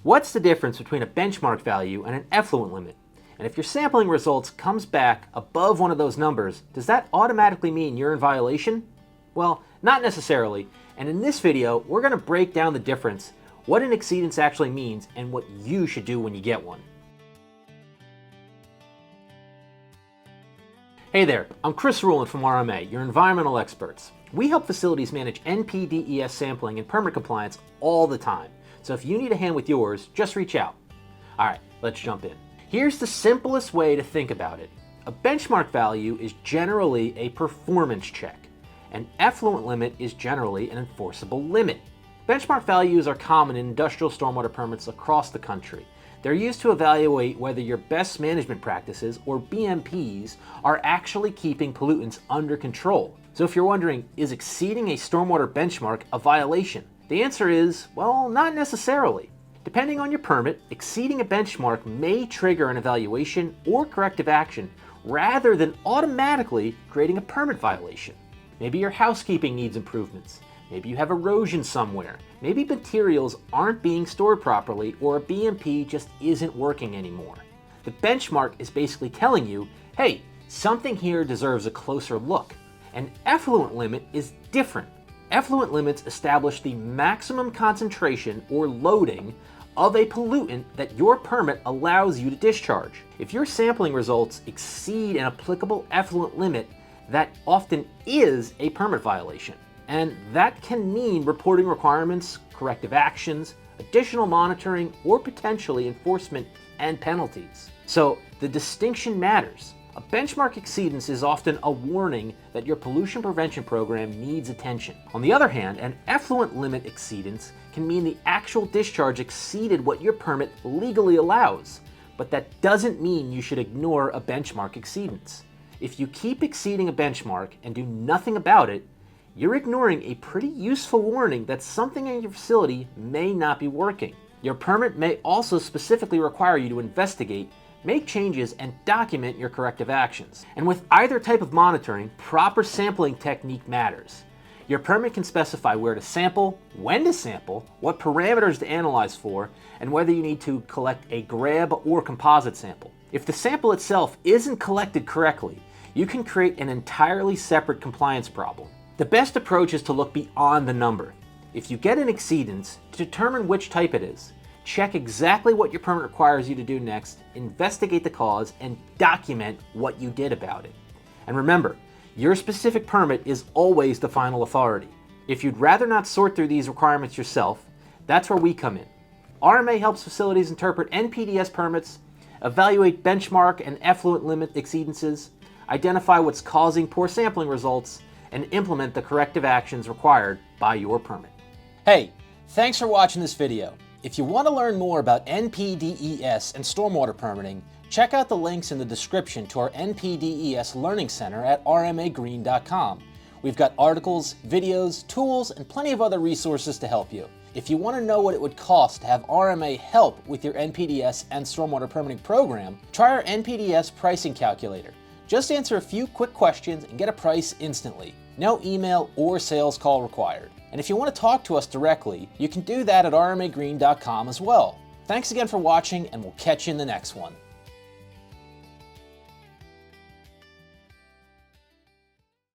What's the difference between a benchmark value and an effluent limit? And if your sampling results comes back above one of those numbers, does that automatically mean you're in violation? Well, not necessarily, and in this video, we're going to break down the difference, what an exceedance actually means, and what you should do when you get one. Hey there, I'm Chris Ruhlin from RMA, your environmental experts. We help facilities manage NPDES sampling and permit compliance all the time. So if you need a hand with yours, just reach out. All right, let's jump in. Here's the simplest way to think about it. A benchmark value is generally a performance check. An effluent limit is generally an enforceable limit. Benchmark values are common in industrial stormwater permits across the country. They're used to evaluate whether your best management practices, or BMPs, are actually keeping pollutants under control. So if you're wondering, is exceeding a stormwater benchmark a violation? The answer is, well, not necessarily. Depending on your permit, exceeding a benchmark may trigger an evaluation or corrective action rather than automatically creating a permit violation. Maybe your housekeeping needs improvements. Maybe you have erosion somewhere. Maybe materials aren't being stored properly, or a BMP just isn't working anymore. The benchmark is basically telling you, hey, something here deserves a closer look. An effluent limit is different. Effluent limits establish the maximum concentration or loading of a pollutant that your permit allows you to discharge. If your sampling results exceed an applicable effluent limit, that often is a permit violation. And that can mean reporting requirements, corrective actions, additional monitoring, or potentially enforcement and penalties. So the distinction matters. A benchmark exceedance is often a warning that your pollution prevention program needs attention. On the other hand, an effluent limit exceedance can mean the actual discharge exceeded what your permit legally allows, but that doesn't mean you should ignore a benchmark exceedance. If you keep exceeding a benchmark and do nothing about it, you're ignoring a pretty useful warning that something in your facility may not be working. Your permit may also specifically require you to investigate, make changes, and document your corrective actions. And with either type of monitoring, proper sampling technique matters. Your permit can specify where to sample, when to sample, what parameters to analyze for, and whether you need to collect a grab or composite sample. If the sample itself isn't collected correctly, you can create an entirely separate compliance problem. The best approach is to look beyond the number. If you get an exceedance, to determine which type it is, check exactly what your permit requires you to do next, investigate the cause, and document what you did about it. And remember, your specific permit is always the final authority. If you'd rather not sort through these requirements yourself, that's where we come in. RMA helps facilities interpret NPDES permits, evaluate benchmark and effluent limit exceedances, identify what's causing poor sampling results, and implement the corrective actions required by your permit. Hey, thanks for watching this video. If you want to learn more about NPDES and stormwater permitting, check out the links in the description to our NPDES Learning Center at rmagreen.com. We've got articles, videos, tools, and plenty of other resources to help you. If you want to know what it would cost to have RMA help with your NPDES and stormwater permitting program, try our NPDES pricing calculator. Just answer a few quick questions and get a price instantly. No email or sales call required. And if you want to talk to us directly, you can do that at rmagreen.com as well. Thanks again for watching, and we'll catch you in the next one.